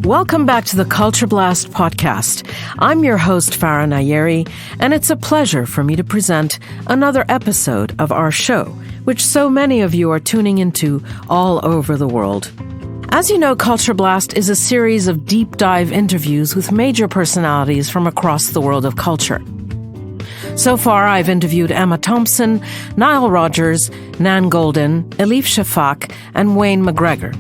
Welcome back to the Culture Blast podcast. I'm your host, Farah Nayeri, and it's a pleasure for me to present another episode of our show, which so many of you are tuning into all over the world. As you know, Culture Blast is a series of deep dive interviews with major personalities from across the world of culture. So far, I've interviewed Emma Thompson, Nile Rodgers, Nan Goldin, Elif Shafak, and Wayne McGregor.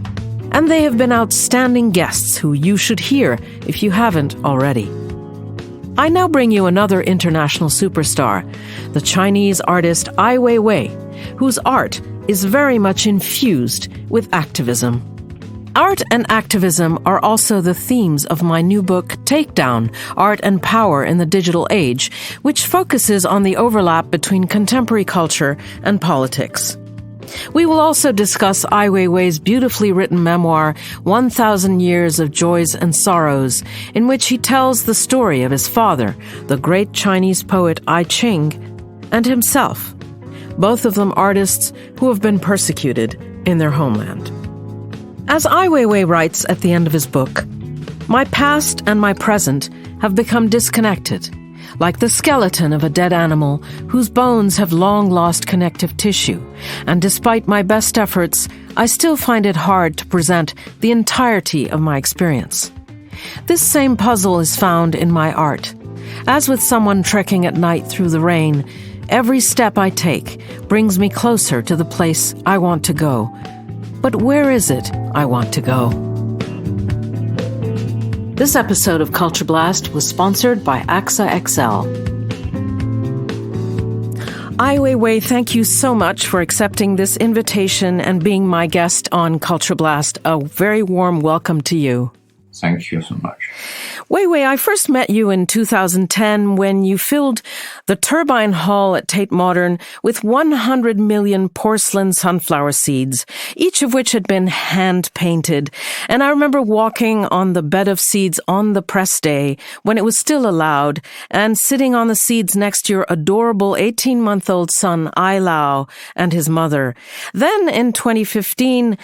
And they have been outstanding guests who you should hear if you haven't already. I now bring you another international superstar, the Chinese artist Ai Weiwei, whose art is very much infused with activism. Art and activism are also the themes of my new book, Takedown: Art and Power in the Digital Age, which focuses on the overlap between contemporary culture and politics. We will also discuss Ai Weiwei's beautifully written memoir, 1,000 Years of Joys and Sorrows, in which he tells the story of his father, the great Chinese poet I Ching, and himself, both of them artists who have been persecuted in their homeland. As Ai Weiwei writes at the end of his book, "My past and my present have become disconnected, like the skeleton of a dead animal whose bones have long lost connective tissue, and despite my best efforts, I still find it hard to present the entirety of my experience. This same puzzle is found in my art. As with someone trekking at night through the rain, every step I take brings me closer to the place I want to go. But where is it I want to go?" This episode of Culture Blast was sponsored by AXA XL. Ai Weiwei, thank you so much for accepting this invitation and being my guest on Culture Blast. A very warm welcome to you. Thank you so much. Weiwei, I first met you in 2010 when you filled the Turbine Hall at Tate Modern with 100 million porcelain sunflower seeds, each of which had been hand-painted. And I remember walking on the bed of seeds on the press day when it was still allowed and sitting on the seeds next to your adorable 18-month-old son, Ai Lao, and his mother. Then in 2015,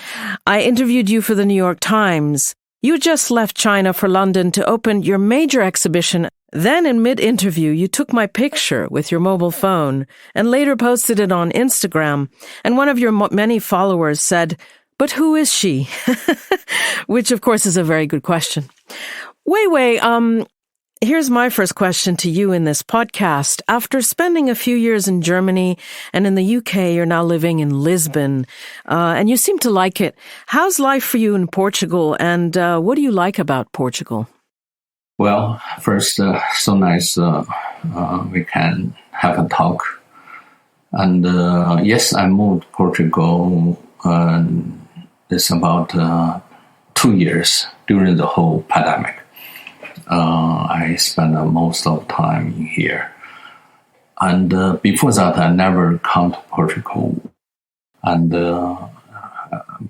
I interviewed you for the New York Times. You just left China for London to open your major exhibition. Then in mid-interview, you took my picture with your mobile phone and later posted it on Instagram. And one of your many followers said, "But who is she?" Which, of course, is a very good question. Weiwei, here's my first question to you in this podcast. After spending a few years in Germany and in the UK, you're now living in Lisbon, and you seem to like it. How's life for you in Portugal, and what do you like about Portugal? Well, first, so nice we can have a talk. And yes, I moved to Portugal. It's about 2 years during the whole pandemic. I spent most of the time in here. And before that, I never come to Portugal. And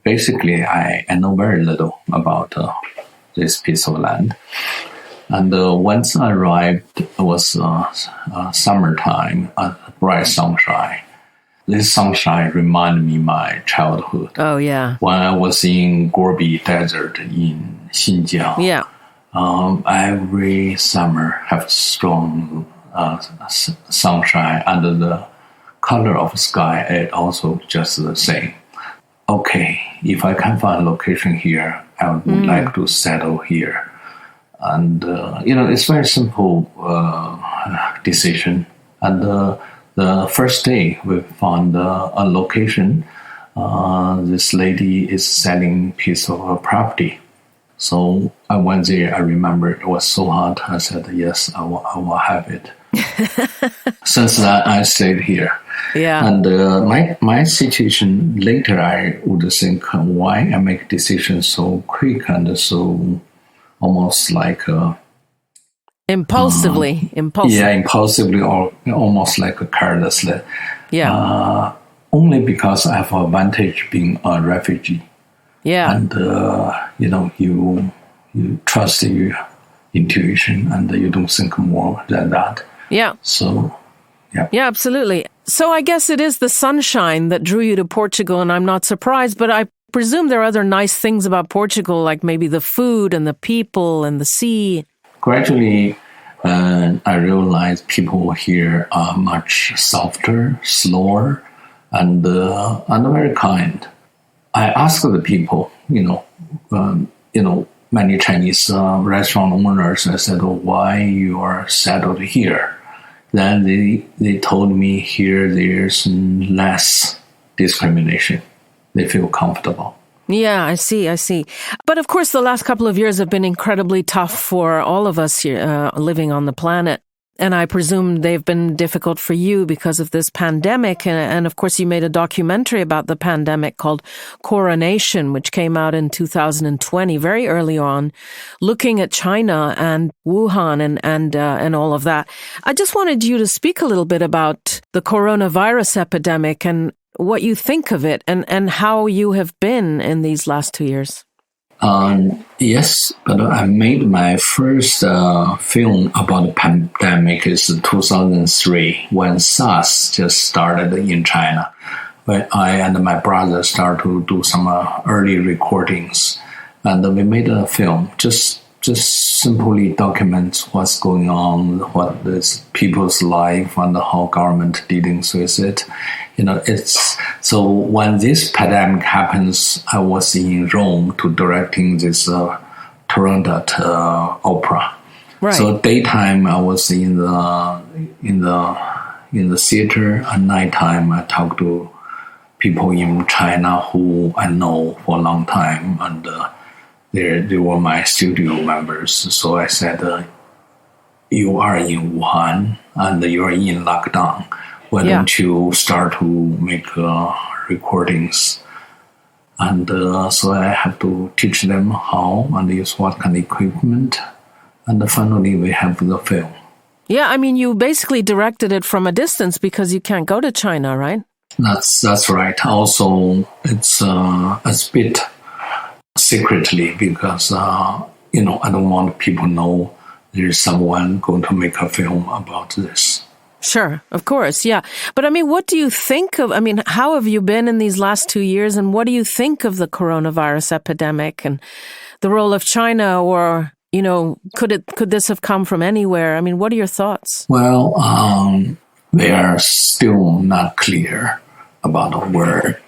basically, I know very little about this piece of land. And once I arrived, it was summertime, bright sunshine. This sunshine reminded me of my childhood. Oh, yeah. When I was in Gobi Desert in Xinjiang. Yeah. Every summer have strong sunshine, and the color of the sky is also just the same. Okay, if I can find a location here, I would like to settle here. And, it's very simple decision. And the first day we found a location. This lady is selling a piece of property. So I went there. I remember it was so hot. I said, yes, I will have it. Since that, I stayed here. Yeah. And my situation later, I would think why I make decisions so quick and so almost like impulsively. Yeah, impulsively or almost like carelessly. Yeah. Only because I have an advantage being a refugee. Yeah. And, you trust your intuition and you don't think more than that. Yeah. So, yeah. Yeah, absolutely. So I guess it is the sunshine that drew you to Portugal, and I'm not surprised, but I presume there are other nice things about Portugal, like maybe the food and the people and the sea. Gradually, I realized people here are much softer, slower, and very kind. I asked the people, many Chinese restaurant owners. I said, why you are settled here? Then they told me here there's less discrimination. They feel comfortable. Yeah, I see. But of course, the last couple of years have been incredibly tough for all of us here living on the planet. And I presume they've been difficult for you because of this pandemic. And of course, you made a documentary about the pandemic called Coronation, which came out in 2020, very early on, looking at China and Wuhan and all of that. I just wanted you to speak a little bit about the coronavirus epidemic and what you think of it and how you have been in these last 2 years. Yes, but I made my first film about the pandemic is 2003 when SARS just started in China. When I and my brother started to do some early recordings, and we made a film just simply documents what's going on, what is people's life, and how government dealings with it. It's so when this pandemic happens, I was in Rome to directing this Turandot opera. Right. So daytime I was in the theater, and nighttime I talked to people in China who I know for a long time, and they were my studio members. So I said, you are in Wuhan and you are in lockdown. Why don't you start to make recordings? And so I have to teach them how and use what kind of equipment. And finally, we have the film. Yeah, I mean, you basically directed it from a distance because you can't go to China, right? That's right. Also, it's a bit secretly because, I don't want people to know there's someone going to make a film about this. Sure, of course, yeah. But I mean, what do you think of, how have you been in these last 2 years, and what do you think of the coronavirus epidemic and the role of China, or, could this have come from anywhere? I mean, what are your thoughts? Well, they are still not clear about where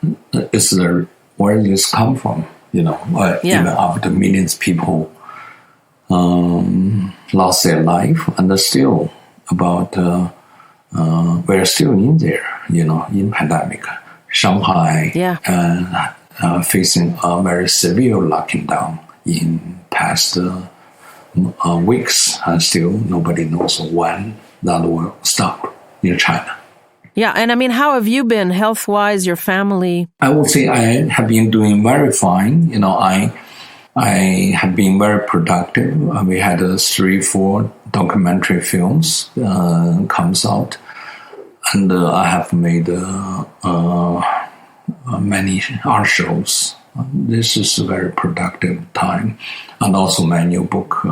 this come from, even after millions of people lost their life, and still about we're still in there, in pandemic. Shanghai facing a very severe lockdown in past weeks, and still nobody knows when that will stop in China. Yeah, and how have you been health-wise, your family? I would say I have been doing very fine. I have been very productive. We had 3-4 documentary films comes out, and I have made many art shows. This is a very productive time, and also my new book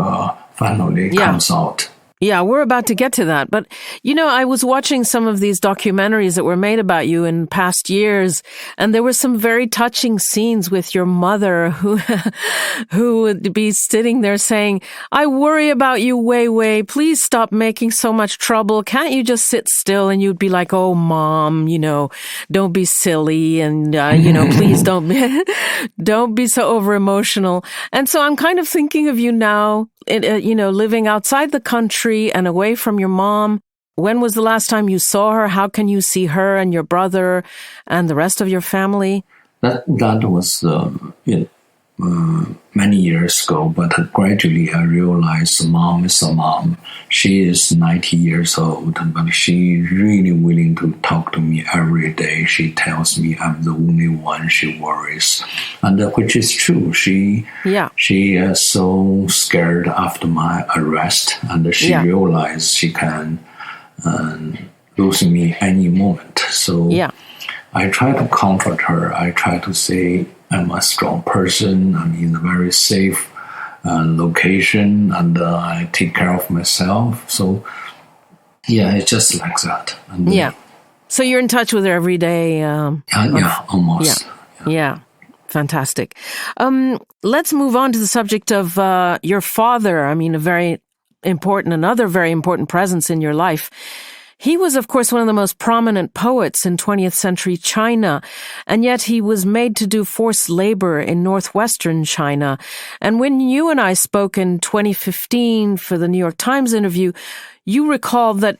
finally comes out. Yeah, we're about to get to that. But, I was watching some of these documentaries that were made about you in past years, and there were some very touching scenes with your mother who would be sitting there saying, I worry about you, Weiwei. Please stop making so much trouble. Can't you just sit still? And you'd be like, oh, Mom, don't be silly. And, please don't be so over emotional. And so I'm kind of thinking of you now, living outside the country and away from your mom. When was the last time you saw her? How can you see her and your brother and the rest of your family? That was many years ago, but gradually I realized Mom is a mom. She is 90 years old, but she's really willing to talk to me every day. She tells me I'm the only one she worries, and which is true. She is so scared after my arrest, and she realized she can lose me any moment. So I try to comfort her. I try to say, I'm a strong person. I'm in a very safe location, and I take care of myself. So, it's just like that. And, So you're in touch with her every day? almost. Yeah. Fantastic. Let's move on to the subject of your father. I mean, another very important presence in your life. He was, of course, one of the most prominent poets in 20th century China, and yet he was made to do forced labor in northwestern China. And when you and I spoke in 2015 for the New York Times interview, you recalled that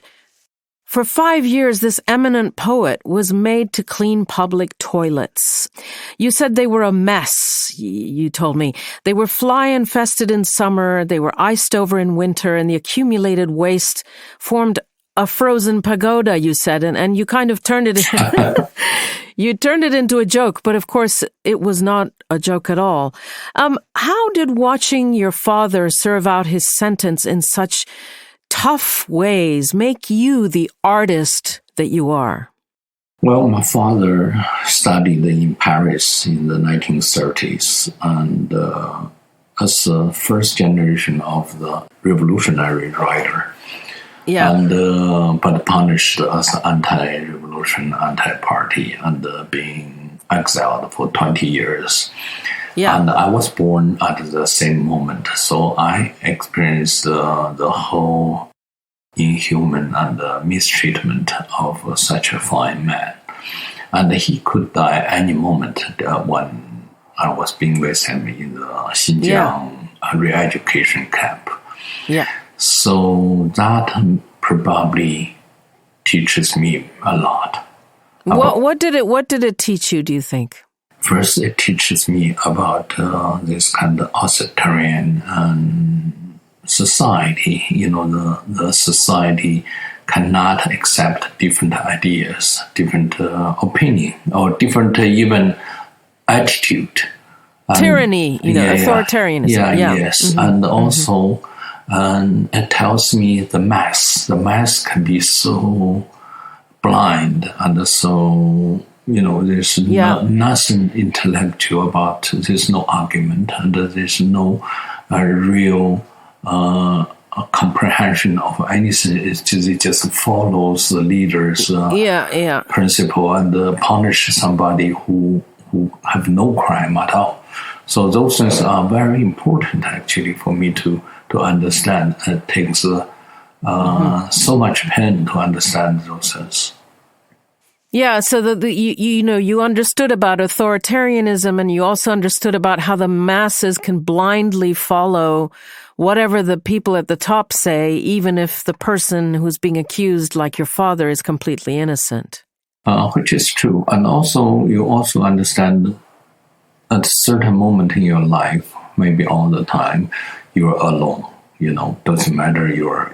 for 5 years, this eminent poet was made to clean public toilets. You said they were a mess, you told me. They were fly-infested in summer, they were iced over in winter, and the accumulated waste formed a frozen pagoda, you said, and you kind of turned it you turned it into a joke, but of course it was not a joke at all. How did watching your father serve out his sentence in such tough ways make you the artist that you are? Well, my father studied in Paris in the 1930s, and as a first generation of the revolutionary writer. Yeah. And but punished as anti-revolution, anti-party, and being exiled for 20 years. Yeah. And I was born at the same moment, so I experienced the whole inhuman and mistreatment of such a fine man. And he could die any moment when I was being with him in the Xinjiang re-education camp. Yeah. So that probably teaches me a lot. What did it teach you, do you think? First, it teaches me about this kind of authoritarian society. You know, the society cannot accept different ideas, different opinion, or different even attitude. Tyranny, authoritarianism. Yes. Mm-hmm. And also, it tells me the mass can be so blind and so, there's nothing intellectual about, there's no argument and there's no real comprehension of anything. It just follows the leader's principle and punish somebody who have no crime at all. So those things are very important actually for me to understand. It takes so much pain to understand those things. Yeah, so you understood about authoritarianism, and you also understood about how the masses can blindly follow whatever the people at the top say, even if the person who's being accused, like your father, is completely innocent. Which is true. And also, you also understand at a certain moment in your life, maybe all the time, you're alone. Doesn't matter you're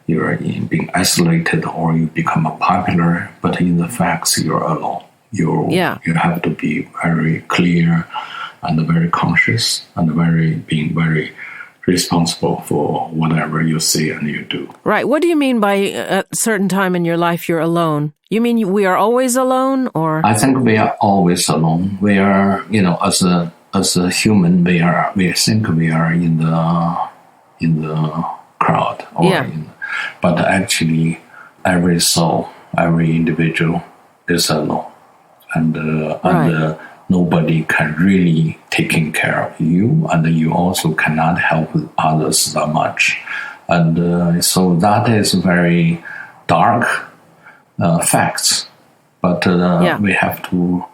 being isolated or you become popular, but in the facts you're alone. You have to be very clear and very conscious and being very responsible for whatever you say and you do. Right. What do you mean by a certain time in your life you're alone? You mean we are always alone, or? I think we are always alone. We are, as a human, we think we are in the crowd, but actually, every soul, every individual is alone, and nobody can really taking care of you, and you also cannot help others that much, and so that is very dark facts, but we have to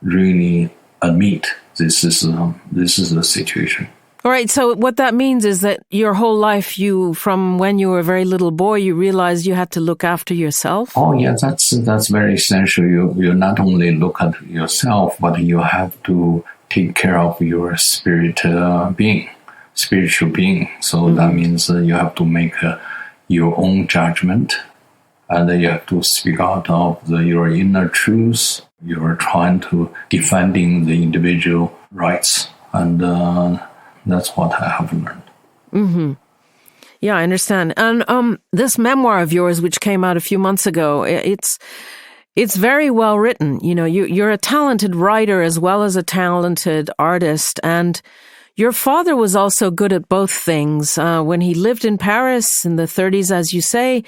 really admit this is the situation. All right, so what that means is that your whole life, from when you were a very little boy, you realized you had to look after yourself? Oh, yeah, that's very essential. You not only look at yourself, but you have to take care of your spiritual being. So that means you have to make your own judgment, and you have to speak out of your inner truths. You're trying to defending the individual rights, and that's what I have learned. Mm-hmm. Yeah, I understand. And this memoir of yours, which came out a few months ago, it's very well written. You're a talented writer as well as a talented artist, and your father was also good at both things. When he lived in Paris in the 30s, as you say,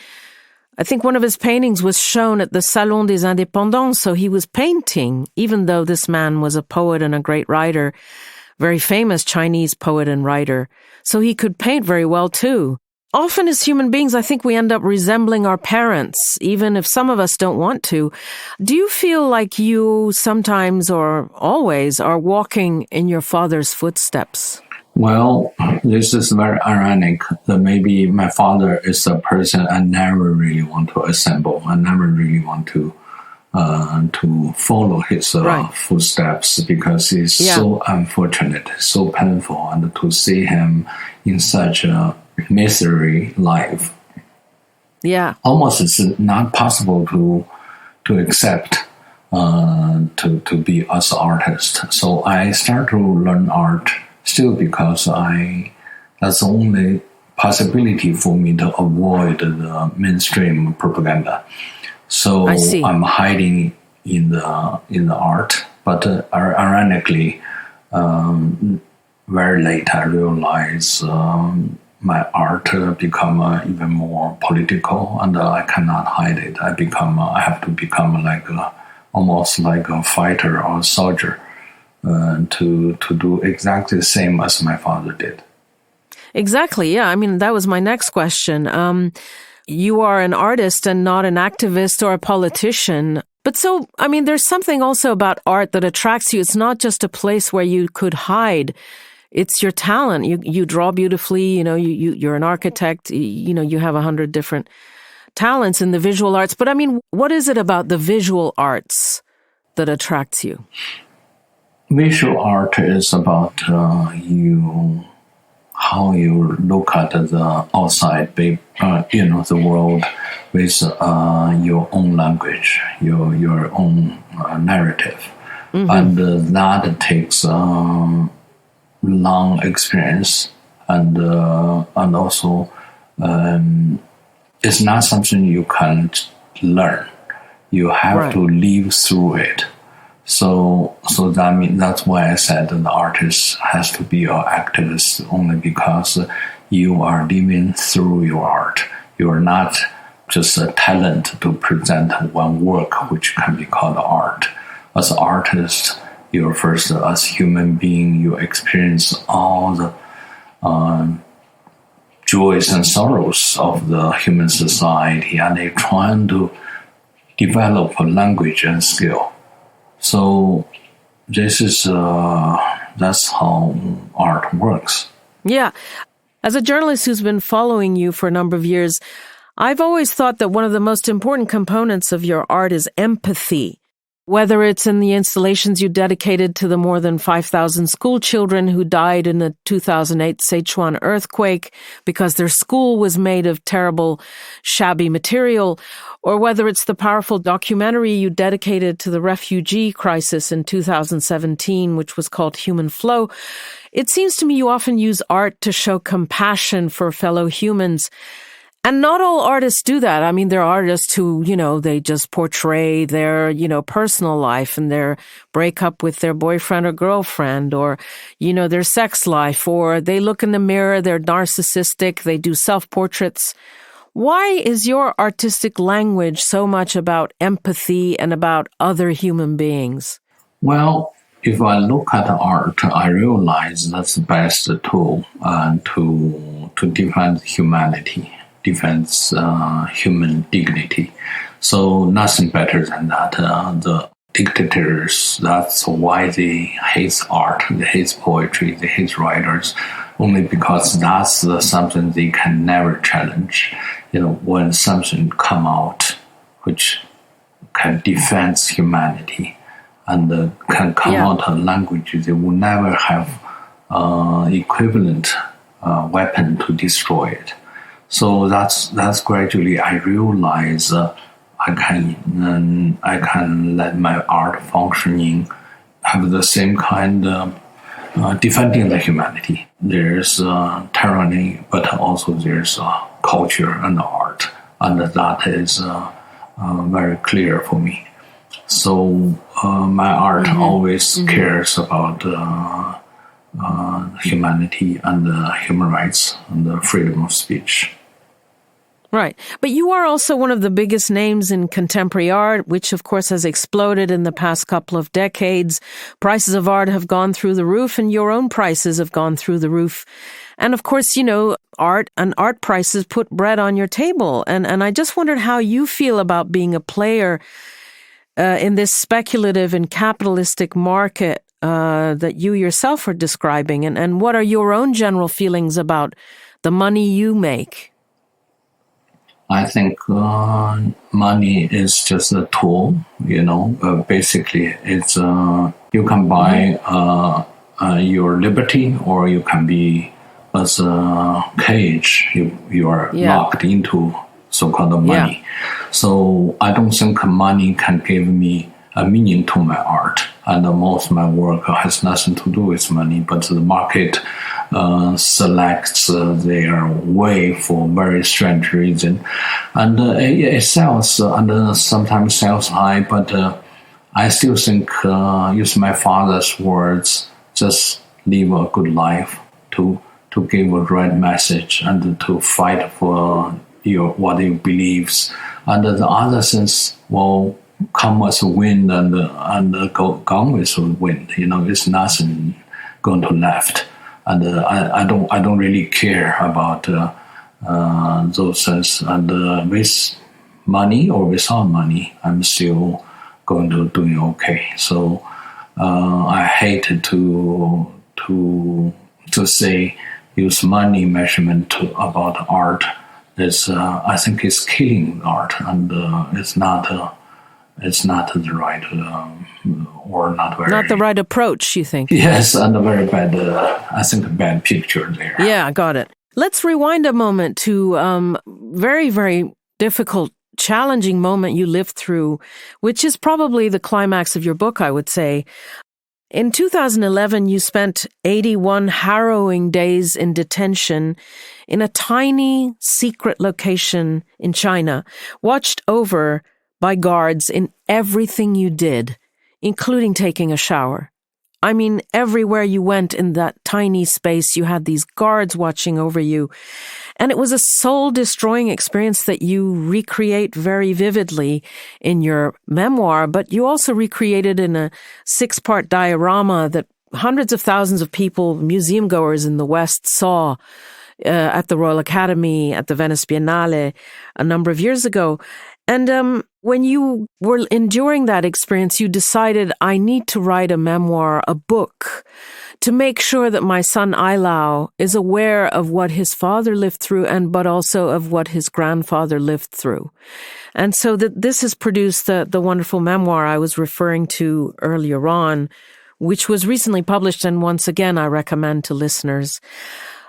I think one of his paintings was shown at the Salon des Indépendants, so he was painting, even though this man was a poet and a great writer, very famous Chinese poet and writer. So he could paint very well too. Often as human beings, I think we end up resembling our parents, even if some of us don't want to. Do you feel like you sometimes or always are walking in your father's footsteps? Well, this is very ironic that maybe my father is a person I never really want to assemble. I never really want to follow his footsteps because it's so unfortunate, so painful, and to see him in such a misery life. Yeah, almost it's not possible to accept to be as an artist. So I start to learn art still because that's the only possibility for me to avoid the mainstream propaganda. So I'm hiding in the art, but ironically, very late I realize my art become even more political, and I cannot hide it. I have to become almost like a fighter or a soldier to do exactly the same as my father did. Exactly. Yeah. I mean, that was my next question. You are an artist and not an activist or a politician. But so, I mean, there's something also about art that attracts you. It's not just a place where you could hide. It's your talent. You draw beautifully. You're an architect. You have 100 different talents in the visual arts. But I mean, what is it about the visual arts that attracts you? Visual art is about how you look at the outside, the world with your own language, your own narrative, and that takes long experience, and also it's not something you can learn. You have to live through it. So that's why I said the artist has to be an activist, only because you are living through your art. You are not just a talent to present one work, which can be called art. As an artist, you're first, as human being, you experience all the joys and sorrows of the human society, and they're trying to develop a language and skill. So this is that's how art works. Yeah. As a journalist who's been following you for a number of years, I've always thought that one of the most important components of your art is empathy. Whether it's in the installations you dedicated to the more than 5,000 school children who died in the 2008 Sichuan earthquake because their school was made of terrible, shabby material, or whether it's the powerful documentary you dedicated to the refugee crisis in 2017, which was called Human Flow, it seems to me you often use art to show compassion for fellow humans. And not all artists do that. I mean, there are artists who, they just portray their, personal life and their breakup with their boyfriend or girlfriend, or, their sex life, or they look in the mirror, they're narcissistic, they do self-portraits. Why is your artistic language so much about empathy and about other human beings? Well, if I look at art, I realize that's the best tool to defend humanity. Defends human dignity. So nothing better than that. The dictators, that's why they hate art, they hate poetry, they hate writers, only because that's something they can never challenge. When something come out which can defend humanity and can come out a language, they will never have equivalent weapon to destroy it. So that's gradually I realize I can let my art functioning have the same kind of defending the humanity. There's tyranny, but also there's culture and art, and that is very clear for me. So my art always cares about humanity and human rights and the freedom of speech. Right. But you are also one of the biggest names in contemporary art, which of course has exploded in the past couple of decades. Prices of art have gone through the roof, and your own prices have gone through the roof. And of course, art and art prices put bread on your table. And I just wondered how you feel about being a player in this speculative and capitalistic market that you yourself are describing. And what are your own general feelings about the money you make? I think money is just a tool, basically it's, you can buy your liberty, or you can be as a cage, you are locked into so-called money. Yeah. So I don't think money can give me a meaning to my art. And most of my work has nothing to do with money, but the market selects their way for very strange reason. And it sells, and sometimes sells high, but I still think, use my father's words, just live a good life, to give a right message, and to fight for what you believes. And the other sense will come as wind and go gone with wind. It's nothing going to left. And I don't really care about those things. And with money or without money, I'm still going to doing okay. So I hate to say use money measurement about art. I think it's killing art, and it's not the right or not very... Not the right approach, you think? Yes, and a very bad, I think a bad picture there. Yeah, got it. Let's rewind a moment to very, very difficult, challenging moment you lived through, which is probably the climax of your book, I would say. In 2011, you spent 81 harrowing days in detention in a tiny, secret location in China, watched over by guards in everything you did, including taking a shower. I mean, everywhere you went in that tiny space, you had these guards watching over you. And it was a soul-destroying experience that you recreate very vividly in your memoir, but you also recreated in a 6-part diorama that hundreds of thousands of people, museum goers in the West, saw at the Royal Academy, at the Venice Biennale a number of years ago. And when you were enduring that experience, you decided, I need to write a memoir, a book, to make sure that my son Ai Lao is aware of what his father lived through, but also of what his grandfather lived through. And so this has produced the wonderful memoir I was referring to earlier on, which was recently published, and once again I recommend to listeners.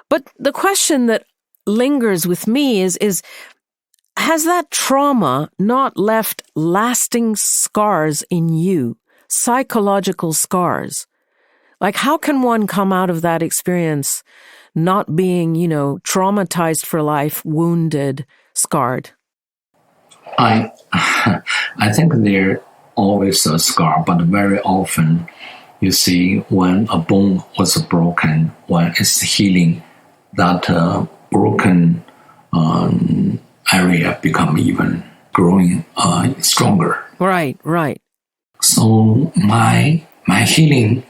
But the question that lingers with me is has that trauma not left lasting scars in you, psychological scars? Like, how can one come out of that experience not being, traumatized for life, wounded, scarred? I think there always a scar, but very often you see when a bone was broken, when it's healing, that broken area become even growing stronger. Right. So my healing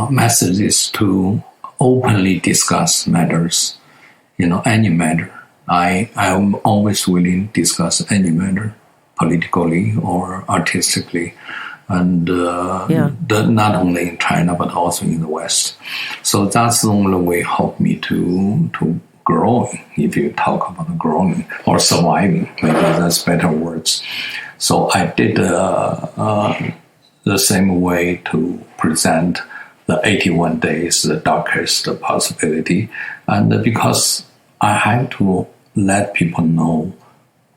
message is to openly discuss matters, any matter. I am always willing to discuss any matter, politically or artistically, and not only in China but also in the West. So that's the only way help me to growing, if you talk about growing or surviving, maybe that's better words. So I did the same way to present the 81 days, the darkest possibility. And because I had to let people know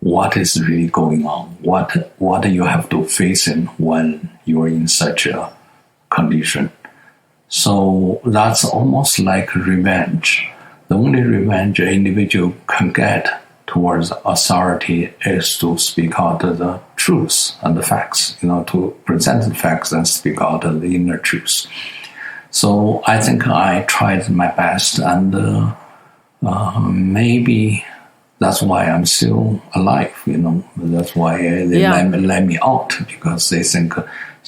what is really going on, what you have to face in when you're in such a condition. So that's almost like revenge. The only revenge an individual can get towards authority is to speak out the truth and the facts, to present the facts and speak out the inner truth. So I think I tried my best, and Maybe that's why I'm still alive, That's why they let me out, because they think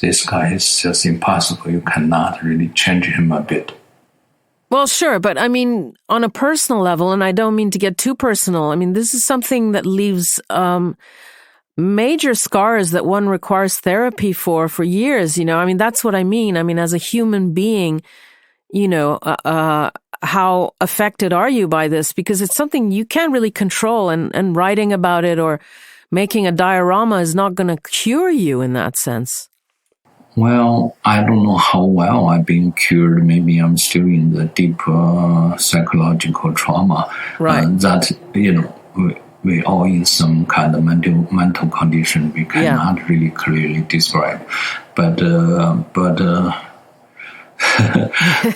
this guy is just impossible. You cannot really change him a bit. Well, sure, but I mean, on a personal level, and I don't mean to get too personal, I mean, this is something that leaves major scars that one requires therapy for years, I mean, that's what I mean. I mean, as a human being, how affected are you by this? Because it's something you can't really control, and writing about it or making a diorama is not going to cure you in that sense. Well, I don't know how well I've been cured. Maybe I'm still in the deep psychological trauma. Right. That, we all in some kind of mental condition we cannot really clearly describe. But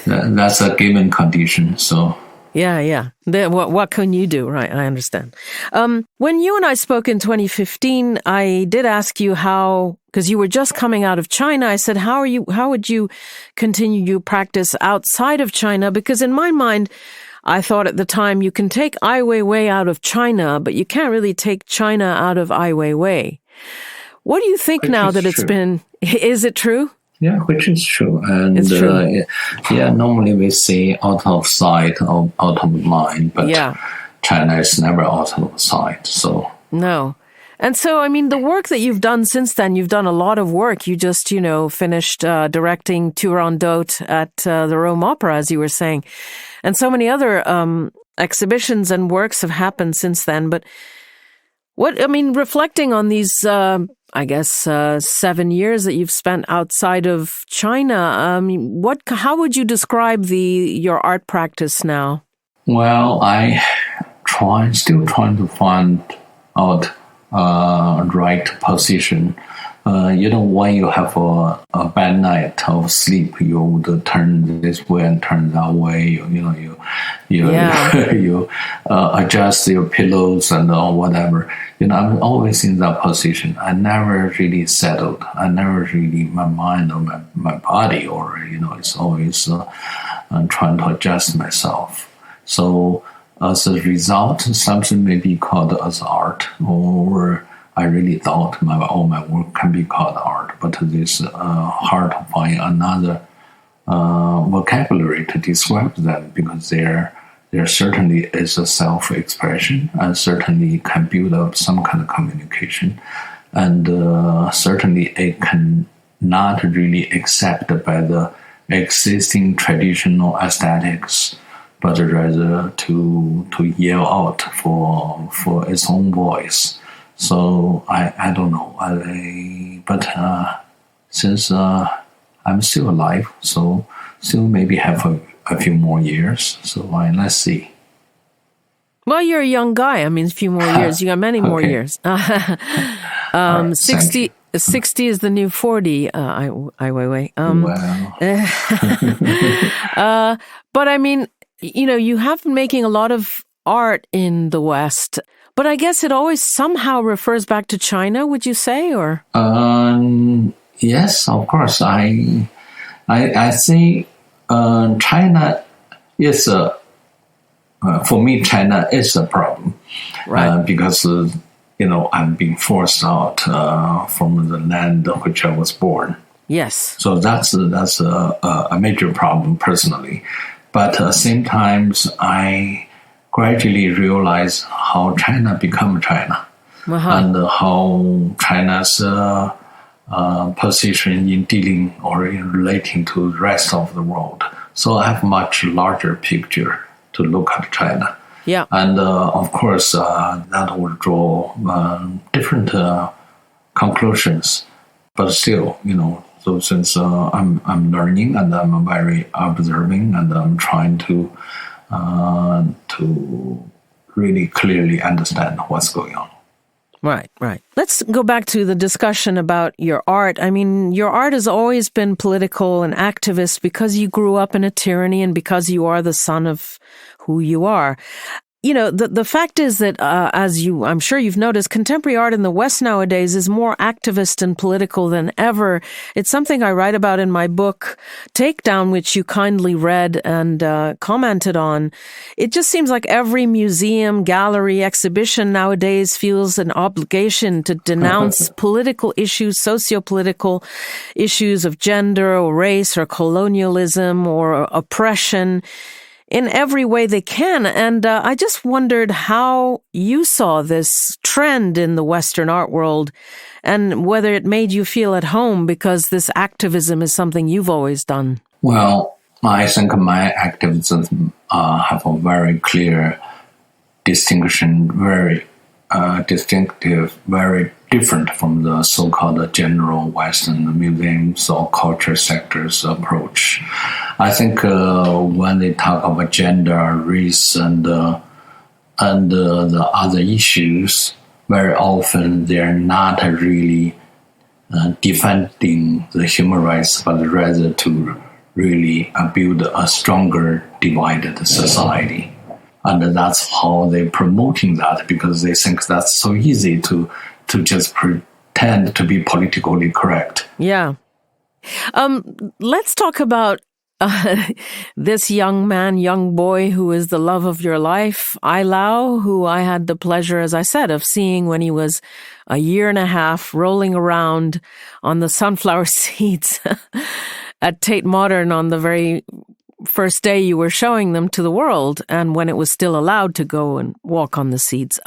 that's a given condition, so... Yeah. What can you do? Right, I understand. When you and I spoke in 2015, I did ask you how, because you were just coming out of China. I said, how would you continue your practice outside of China? Because in my mind, I thought at the time you can take Ai Weiwei out of China, but you can't really take China out of Ai Weiwei. What do you think now that it's been? Is it true? Yeah, which is true. And it's true. Normally we say out of sight, out of mind, but China is never out of sight. So no. And so, I mean, the work that you've done since then, you've done a lot of work. You just, finished directing Turandot at the Rome Opera, as you were saying. And so many other exhibitions and works have happened since then. But reflecting on these 7 years that you've spent outside of China, how would you describe your art practice now? Well, still trying to find out right position. When you have a bad night of sleep, you would turn this way and turn that way. You adjust your pillows and whatever. I'm always in that position. I never really settled. I never really, my mind or my body, or it's always trying to adjust myself. So as a result, something may be called as art, or I really thought all my work can be called art, but it's hard to find another vocabulary to describe them, because there certainly is a self-expression, and certainly can build up some kind of communication, and certainly it can not really accepted by the existing traditional aesthetics, but rather to yell out for its own voice. So I don't know. But since I'm still alive, so still maybe have a few more years. So let's see. Well, you're a young guy. I mean, a few more years. You got many more years. 60 is the new 40. Ai Weiwei. Wow. But I mean, you have been making a lot of art in the West. But I guess it always somehow refers back to China, would you say, or? Yes, of course. I think China is for me, China is a problem, right? Because I'm being forced out from the land which I was born. Yes. So that's a major problem personally, but at the same time, I gradually realize how China become China, and how China's position in dealing or in relating to the rest of the world. So I have a much larger picture to look at China. Yeah. And of course, that will draw different conclusions. But still, so since I'm learning and I'm very observing and I'm trying to really clearly understand what's going on. Right. Let's go back to the discussion about your art. I mean, your art has always been political and activist because you grew up in a tyranny and because you are the son of who you are. the fact is that, I'm sure you've noticed, contemporary art in the West nowadays is more activist and political than ever. It's something I write about in my book, Takedown, which you kindly read and commented on. It just seems like every museum, gallery, exhibition nowadays feels an obligation to denounce political issues, socio-political issues of gender or race or colonialism or oppression in every way they can. And I just wondered how you saw this trend in the Western art world and whether it made you feel at home, because this activism is something you've always done. Well, I think my activism have a very clear distinction, very distinctive, very different from the so-called general Western museums or culture sectors approach. I think when they talk about gender, race, and the other issues, very often they're not really defending the human rights, but rather to really build a stronger divided society. And that's how they're promoting that, because they think that's so easy to just pretend to be politically correct. Yeah. Let's talk about this young boy who is the love of your life, Ai Lao, who I had the pleasure, as I said, of seeing when he was a year and a half, rolling around on the sunflower seeds at Tate Modern on the very first day you were showing them to the world, and when it was still allowed to go and walk on the seeds.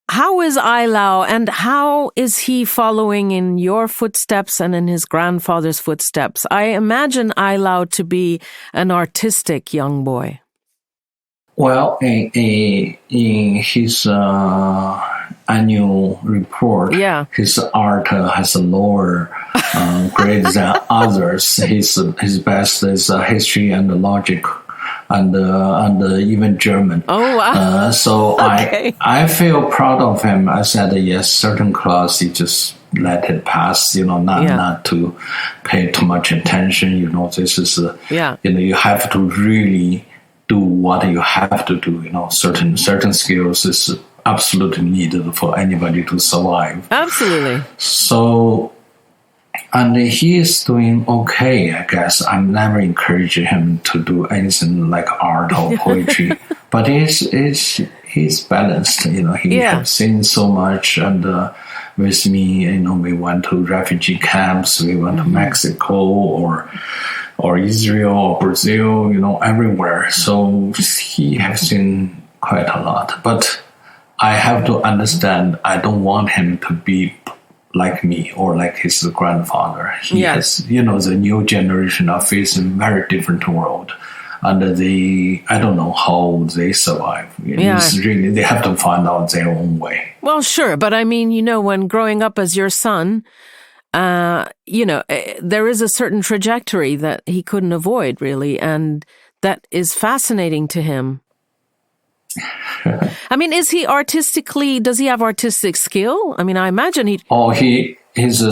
How is Ai Lao, and how is he following in your footsteps and in his grandfather's footsteps? I imagine Ai Lao to be an artistic young boy. Well, in his annual report, his art has a lower grade than others. His best is history and logic, and even German. Oh wow! So okay. I feel proud of him. I said yes, certain class he just let it pass. Not to pay too much attention. This is you have to really do what you have to do. Certain skills is absolutely needed for anybody to survive. Absolutely. So, and he is doing okay, I guess. I'm never encouraging him to do anything like art or poetry, but he's balanced. He has seen so much, and with me, we went to refugee camps, we went to Mexico or Israel or Brazil, everywhere. So he has seen quite a lot. But I have to understand, I don't want him to be like me or like his grandfather. He has, the new generation are facing very different world. And I don't know how they survive. It's really, they have to find out their own way. Well, sure. But I mean, when growing up as your son, there is a certain trajectory that he couldn't avoid, really, and that is fascinating to him. I mean, does he have artistic skill? I mean, I imagine he's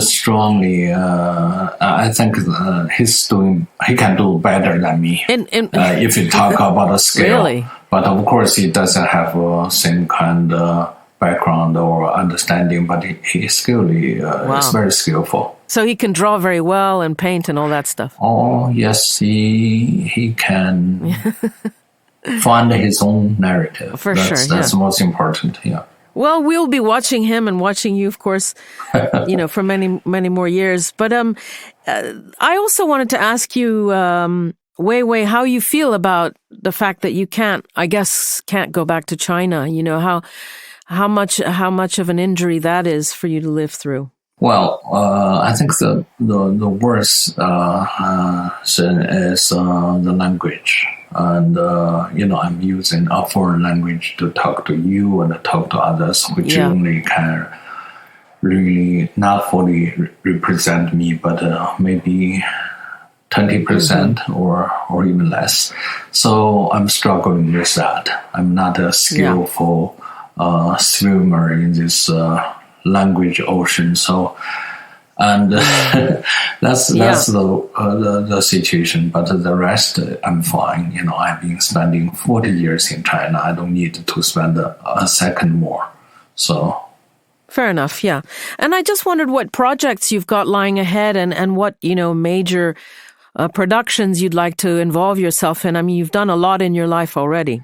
strongly, I think he can do better than me. If you talk about a skill. Really? But of course, he doesn't have same kind of background or understanding, but he's is very skillful. So he can draw very well and paint and all that stuff. Oh, yes, he can find his own narrative. That's most important, yeah. Well, we'll be watching him and watching you, of course, for many, many more years. But I also wanted to ask you, Weiwei, how you feel about the fact that you can't go back to China. How much of an injury that is for you to live through. Well, I think the worst thing is the language. And, I'm using a foreign language to talk to you and talk to others, which only can really not fully represent me, but maybe 20% or even less. So I'm struggling with that. I'm not a skillful swimmer in this language ocean. So And that's the situation. But the rest, I'm fine. I've been spending 40 years in China. I don't need to spend a second more. So. Fair enough, yeah. And I just wondered what projects you've got lying ahead and what, major productions you'd like to involve yourself in. I mean, you've done a lot in your life already.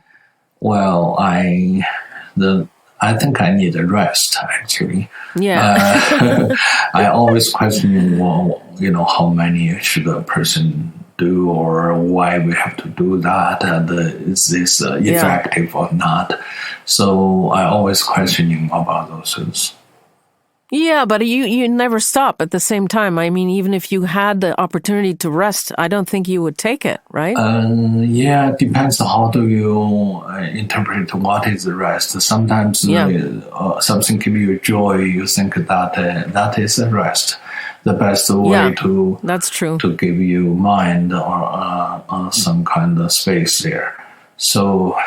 Well, I think I need a rest, actually. Yeah. I always question, how many should a person do or why we have to do that, and is this effective or not? So I always questioning about those things. Yeah, but you never stop at the same time. I mean, even if you had the opportunity to rest, I don't think you would take it, right? Yeah, it depends on how do you interpret what is the rest. Sometimes something gives you joy, you think that is a rest. The best way that's true. to give you mind or some kind of space there. So...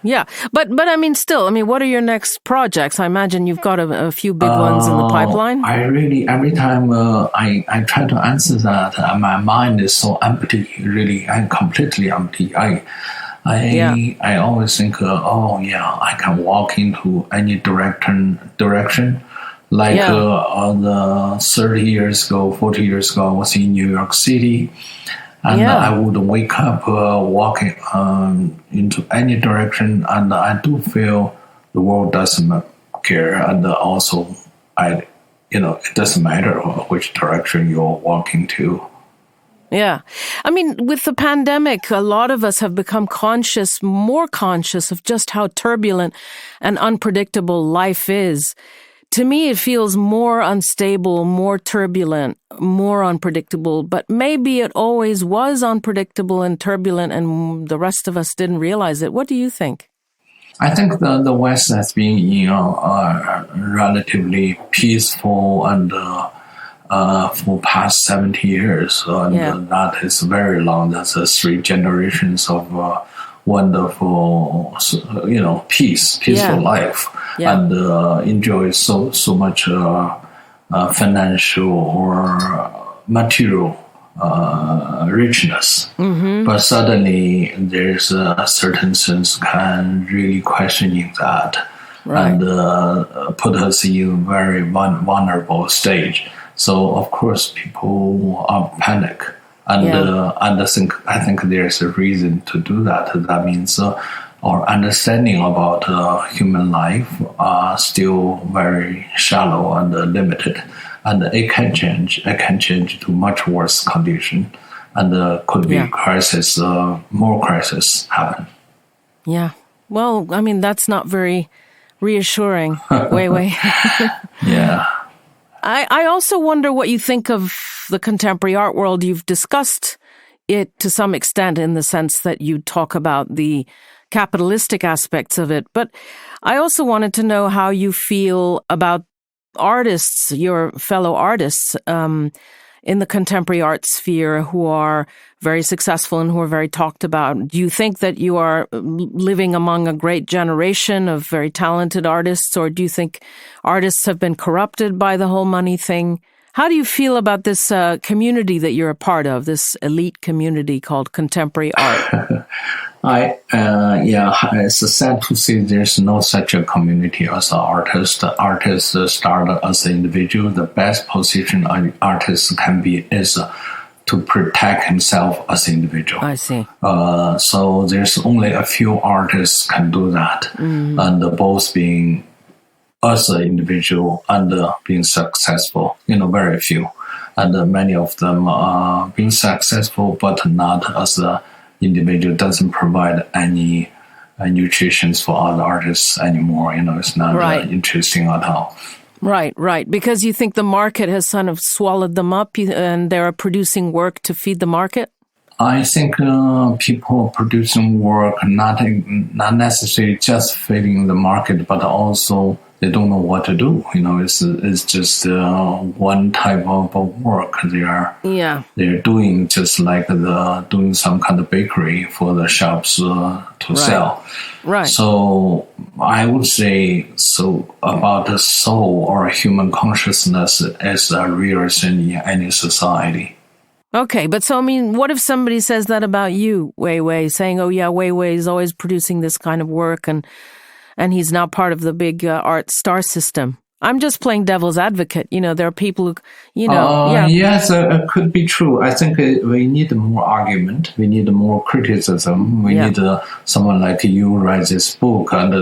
Yeah, but I mean, still, what are your next projects? I imagine you've got a few big ones in the pipeline. Every time I try to answer that, my mind is so empty, really, I'm completely empty. I always think, I can walk into any direction. Like the 30 years ago, 40 years ago, I was in New York City. And I would wake up walking into any direction, and I do feel the world doesn't care. And also, it doesn't matter which direction you're walking to. Yeah. I mean, with the pandemic, a lot of us have become more conscious of just how turbulent and unpredictable life is. To me, it feels more unstable, more turbulent, more unpredictable, but maybe it always was unpredictable and turbulent and the rest of us didn't realize it. What do you think? I think the West has been, relatively peaceful and for past 70 years. And that is very long. That's 3 generations of wonderful, peaceful life. Yeah. And enjoy so much financial or material richness. Mm-hmm. But suddenly there's certain things can really questioning that. Right. And put us in a very vulnerable stage. So of course people are panic. And I think there's a reason to do that. That means our understanding about human life are still very shallow and limited, and it can change. It can change to much worse condition, and could be crisis. More crisis happen. Yeah. Well, I mean that's not very reassuring. Weiwei. Yeah. I also wonder what you think of the contemporary art world. You've discussed it to some extent in the sense that you talk about the capitalistic aspects of it. But I also wanted to know how you feel about artists, your fellow artists in the contemporary art sphere who are very successful and who are very talked about. Do you think that you are living among a great generation of very talented artists, or do you think artists have been corrupted by the whole money thing? How do you feel about this community that you're a part of, this elite community called contemporary art? It's sad to see there's no such a community as an artist. The artist start as an individual. The best position an artist can be is to protect himself as an individual. I see. So there's only a few artists can do that, and both being as an individual and being successful. Very few, and many of them are being successful, but not as a individual, doesn't provide any nutrition for other artists anymore. It's not interesting at all. Right. Because you think the market has kind of swallowed them up and they're producing work to feed the market? I think people producing work not necessarily just feeding the market, but also they don't know what to do. It's just one type of work they're doing, just like doing some kind of bakery for the shops to sell. Right. So I would say about the soul or human consciousness is a real thing in any society. Okay, but so what if somebody says that about you, Weiwei, saying, "Oh yeah, Weiwei is always producing this kind of work and he's now part of the big art star system"? I'm just playing devil's advocate. There are people who, Yes, it could be true. I think we need more argument. We need more criticism. We need someone like you write this book and,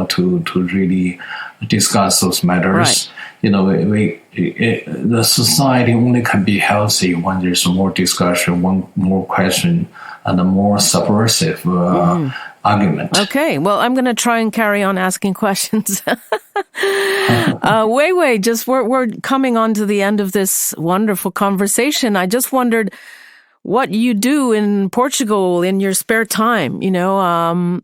to really discuss those matters. Right. The society only can be healthy when there's more discussion, more question, and a more subversive argument. Okay, well, I'm going to try and carry on asking questions. Weiwei, we're coming on to the end of this wonderful conversation. I just wondered what you do in Portugal in your spare time,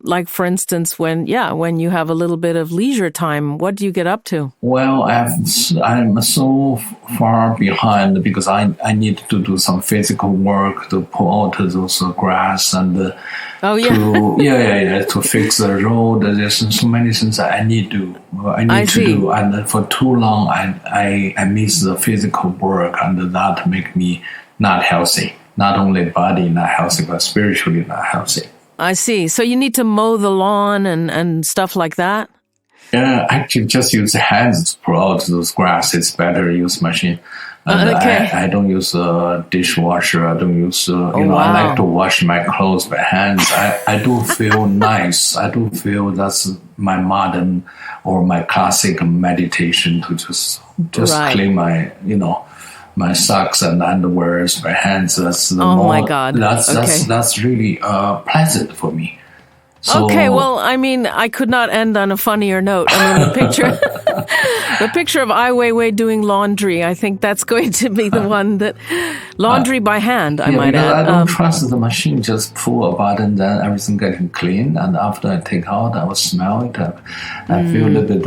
like for instance, when you have a little bit of leisure time, what do you get up to? Well, I'm so far behind because I need to do some physical work to pull out those grass and to fix the road. There's so many things that I need to do, and for too long I miss the physical work, and that make me not healthy. Not only body not healthy, but spiritually not healthy. I see. So you need to mow the lawn and stuff like that? Yeah, actually just use hands to pull out those grass. It's better use machine. And I don't use a dishwasher. I don't use, I like to wash my clothes by hands. I do feel nice. I do feel that's my modern or my classic meditation to just clean my, my socks and underwears, my hands. That's my God. That's really pleasant for me. So, okay, well, I could not end on a funnier note. The picture of Ai Weiwei doing laundry, I think that's going to be the one that laundry by hand, I might add. I don't trust the machine. Just pull a button, then everything getting clean. And after I take out, I will smell it. I feel a little bit,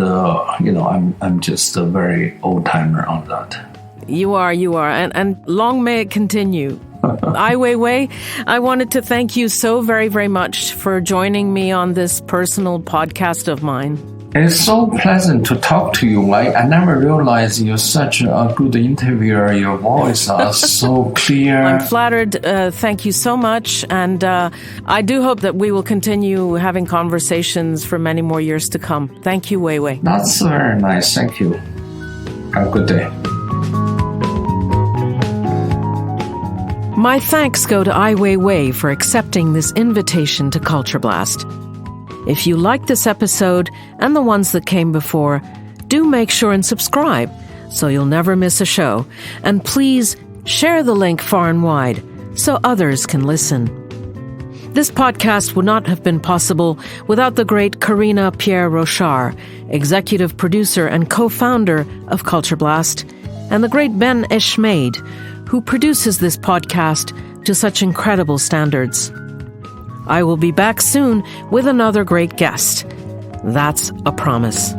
I'm just a very old timer on that. You are, and long may it continue. Ai Weiwei, I wanted to thank you so very, very much for joining me on this personal podcast of mine. It's so pleasant to talk to you. I never realized you're such a good interviewer. Your voice is so clear. I'm flattered. Thank you so much. And I do hope that we will continue having conversations for many more years to come. Thank you, Weiwei. That's very nice. Thank you. Have a good day. My thanks go to Ai Weiwei for accepting this invitation to Culture Blast. If you liked this episode and the ones that came before, do make sure and subscribe so you'll never miss a show. And please share the link far and wide so others can listen. This podcast would not have been possible without the great Karina Pierre-Rochard, executive producer and co-founder of Culture Blast, and the great Ben Eshmaid, who produces this podcast to such incredible standards. I will be back soon with another great guest. That's a promise.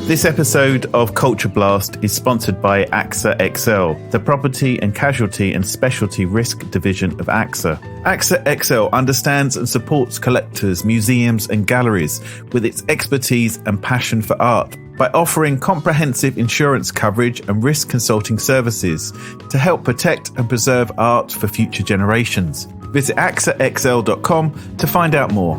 This episode of Culture Blast is sponsored by AXA XL, the property and casualty and specialty risk division of AXA. AXA XL understands and supports collectors, museums and galleries with its expertise and passion for art by offering comprehensive insurance coverage and risk consulting services to help protect and preserve art for future generations. Visit axaxl.com to find out more.